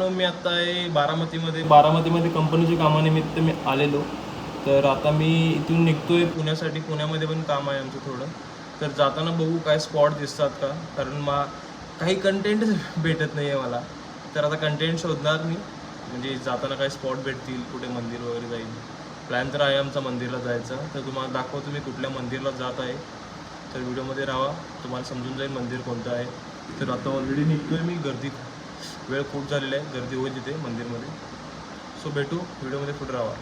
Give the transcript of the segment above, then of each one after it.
मित्रांनो, मी आता आहे बारामतीमध्ये कंपनीच्या कामानिमित्त मी आलेलो. तर आता मी इथून निघतोय पुण्यासाठी. पुण्यामध्ये पण काम आहे आमचं थोडं. तर जाताना बघू काय स्पॉट दिसतात का, कारण काही कंटेंट भेटत नाही आहे मला. तर आता कंटेंट शोधणार मी, म्हणजे जाताना काय स्पॉट भेटतील, कुठे मंदिर वगैरे जाईल. प्लॅन तर आहे आमचा मंदिरला जायचा. तर तुम्हाला दाखवतो मी कुठल्या मंदिरला जात आहे. तर व्हिडिओमध्ये राहा, तुम्हाला समजून जाईल मंदिर कोणतं आहे. तर आता ऑलरेडी निघतोय मी. वेळ खूप झालेला आहे, गर्दी होईल तिथे मंदिरमध्ये. सो भेटू व्हिडिओमध्ये, पुढे राहा.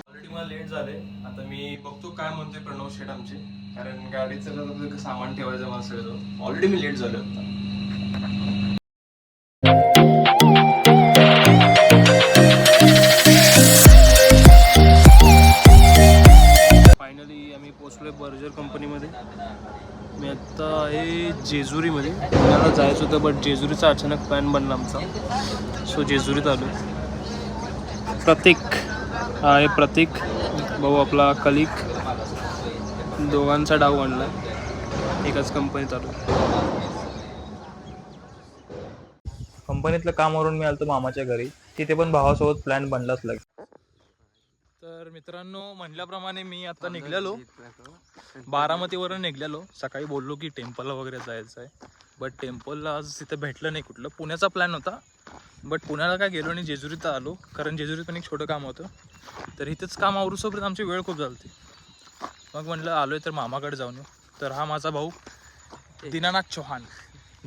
ऑलरेडी मला लेट झाले. आता मी बघतो काय म्हणतोय प्रणव शेठ आमचे, कारण गाडीचं सामान ठेवायचं मला सगळं. ऑलरेडी मी लेट झालो आता. फायनली आम्ही पोचलोय बर्जर कंपनीमध्ये. मी आत्ता आहे जेजुरीमध्ये. पुण्याला जायचं होतं, बट जेजुरीचा अचानक प्लॅन बनला आमचा. सो जेजुरीत आलो. प्रतीक आहे, प्रतीक भाऊ आपला कलिक. दोघांचा डाव आणला, एकाच कंपनीत आलो. कंपनीतल्या कामावरून मी आलो मामाच्या घरी. तिथे पण भावासोबत प्लॅन बनलाच लागेल. तर मित्रांनो, म्हटल्याप्रमाणे मी आता निघलेलो, बारामतीवरून निघलेलो. सकाळी बोललो की टेम्पलला वगैरे जायचं आहे, बट टेम्पलला आज तिथं भेटलं नाही. कुठलं पुण्याचा प्लॅन होता, बट पुण्याला काय गेलो नाही. जेजुरीत आलो, कारण जेजुरीत पण एक छोटं काम होतं. तर इथंच काम आवरूसोपर्यंत आमची वेळ खूप झाली. मग म्हटलं आलो आहे तर मामाकडे जाऊन येऊ. तर हा माझा भाऊ दीनानाथ चौहान,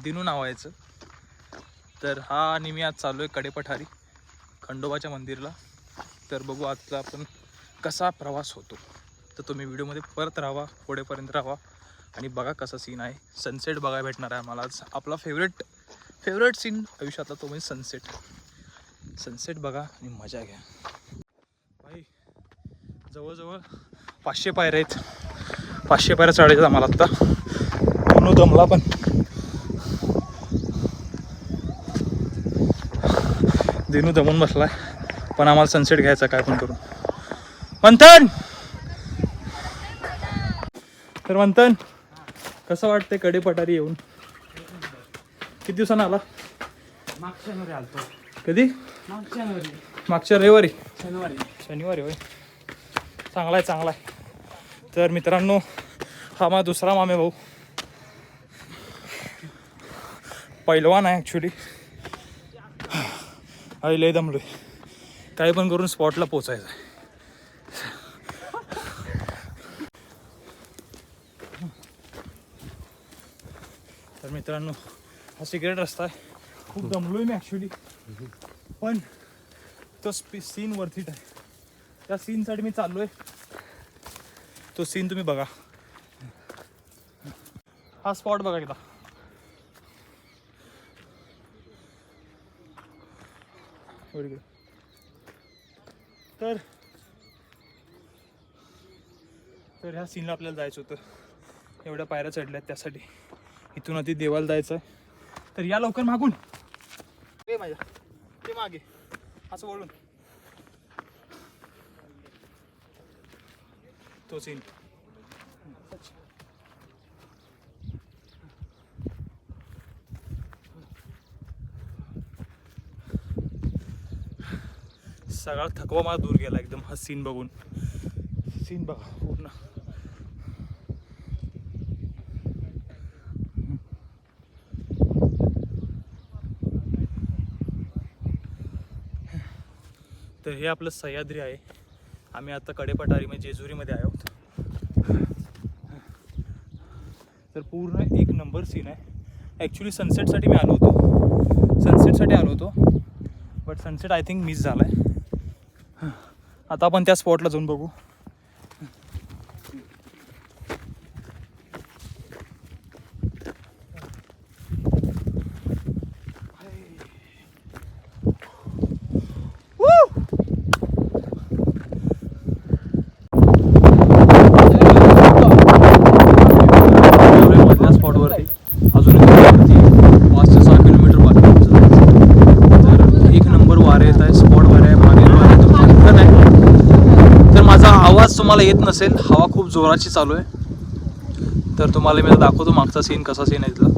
दिनू नावायचं. तर हा आणि मी आज चालू आहे कडेपठारी खंडोबाच्या मंदिरला. तर बघू आजचा आपण कसा प्रवास होतो. तर तुम्ही व्हिडिओमध्ये परत राहा, पुढेपर्यंत राहा आणि बघा कसा सीन आहे. सनसेट बघायला भेटणार आहे आम्हाला आज. आपला फेवरेट सीन आयुष्यातला तो म्हणजे सनसेट बघा आणि मजा घ्या. भाई जवळजवळ 500 पायऱ्या आहेत. 500 पायऱ्या चढायच्या आम्हाला आत्ता. म्हणून दमला पण. दिनू दमून बसलाय, पण आम्हाला सनसेट घ्यायचा काय पण करून. मंथन, तर मंथन कसं वाटतंय कडेपठारी येऊन? किती दिवसानं आला? मागच्या रविवारी आलतो. कधी? मागच्या रविवारी. शनिवारी होय. चांगला आहे. तर मित्रांनो, हा माझा दुसरा मामे भाऊ. पहिलवान आहे ॲक्च्युली. आई लय दमलोय. काही पण करून स्पॉटला पोचायचं आहे. तर मित्रांनो, हा सिक्रेट रस्ता आहे. खूप दमलोय मी ॲक्च्युली, पण तो सीन वर्थ इट आहे. त्या सीनसाठी मी चाललोय. तो सीन तुम्ही बघा. हा स्पॉट बघा एकदा. तर ह्या सीनला आपल्याला जायचं होतं. एवढ्या पायऱ्या चढल्यात त्यासाठी. इथून आधी देवाला जायचं आहे. तर या लवकर मागून ते माझ्या ते मागे असं बोलून तो सीन. सगळा थकवा मला दूर गेला एकदम हा सीन बघून. सीन बघा पूर्ण. तर हे आपलं सह्याद्री आहे. आम्ही आता कडेपठारी म्हणजे जेजुरीमध्ये आहोत. तर पूर्ण एक नंबर सीन आहे. ॲक्च्युली सनसेटसाठी मी आलो होतो, but sunset I think miss झाला आहे. आता आपण त्या स्पॉटला जाऊन बघू. स्पॉटवरती अजून 5 ते 6 किलोमीटर बाकी. तर एक नंबर वारे येत आहे. स्पॉट वारे आहे, मागे वारे आहे. तर माझा आवाज तुम्हाला येत नसेल, हवा खूप जोराची चालू आहे. तर तुम्हाला मी दाखवतो मागचा सीन कसा सीन आहे तिथला.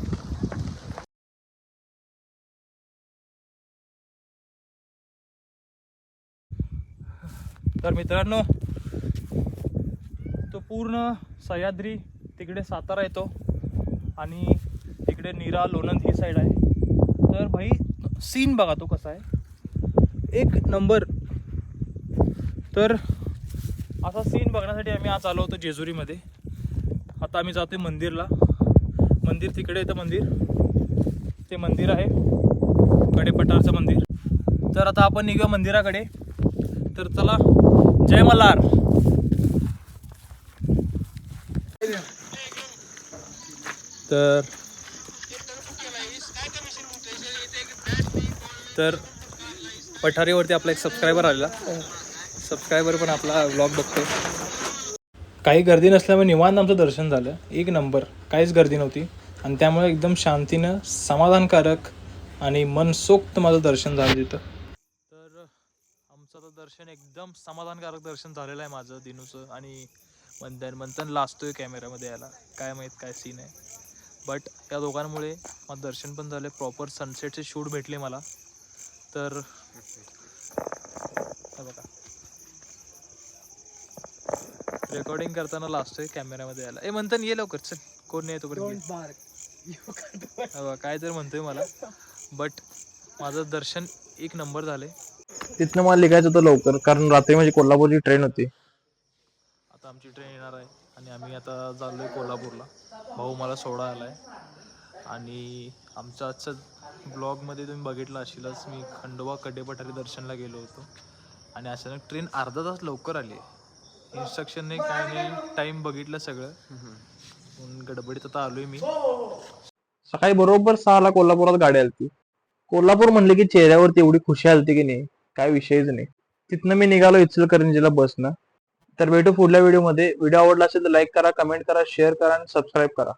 तर मित्रांनो, तो पूर्ण सह्याद्री तिकडे सातारा येतो आणि तिकडे नीरा लोणंद ही साईड आहे. तर भाई सीन बघा तो कसा आहे, एक नंबर. तर असा सीन बघण्यासाठी आम्ही आज आलो होतो जेजुरीमध्ये. आता आम्ही जातोय मंदिरला. मंदिर तिकडे येतं मंदिर, ते मंदिर आहे कडेपठारचं मंदिर. तर आता आपण निघूया मंदिराकडे. तर चला, जय मल्हार. तर पठारीवरती आपला एक सबस्क्रायबर आलेला, सबस्क्रायबर पण आपला व्लॉग बघतोय. काही गर्दी नसल्यामुळे निवांत आमचं दर्शन झालं, एक नंबर. काहीच गर्दी नव्हती आणि त्यामुळे एकदम शांतीनं, समाधानकारक आणि मनसोक्त माझं दर्शन झालं तिथं. तर आमचं तर दर्शन एकदम समाधानकारक दर्शन झालेलं आहे माझं, दिनूचं. आणि मंथन लाजतोय कॅमेऱ्यामध्ये यायला, काय माहीत काय सीन आहे. बट या दोघांमुळे माझं दर्शन पण झालं. प्रॉपर सनसेटचे शूट भेटले मला. तर बघा, रेकॉर्डिंग करताना लाजतोय कॅमेऱ्यामध्ये यायला. मंथन ये लवकर, चल. कोण नाही तोपर्यंत काय तर म्हणतोय मला. बट माझं दर्शन एक नंबर झाले. तिथनं मला निघायचं होतं लवकर, कारण रात्री माझी कोल्हापूरची ट्रेन होती. आता आमची ट्रेन येणार आहे आणि आम्ही आता चाललोय कोल्हापूरला. भाऊ मला सोडा आलाय. आणि आमच्या आजच्या ब्लॉगमध्ये तुम्ही बघितलं असेलच, मी खंडोबा कडेपठारी दर्शनला गेलो होतो आणि अचानक ट्रेन अर्धा तास लवकर आली. इन्स्ट्रक्शनने काय नाही, टाईम बघितलं सगळं, म्हणून गडबडीत आता आलोय मी. सकाळी बरोबर 6ला कोल्हापुरात गाडी आलती. कोल्हापूर म्हणले की चेहऱ्यावरती एवढी खुशी आलती की नाही, काय विषयच नाही. तिथनं मी निघालो इचलकरंजीला बसनं. तर भेटू पुढल्या व्हिडिओमध्ये. व्हिडिओ आवडला असेल तर लाईक करा, कमेंट करा, शेअर करा आणि सबस्क्राईब करा.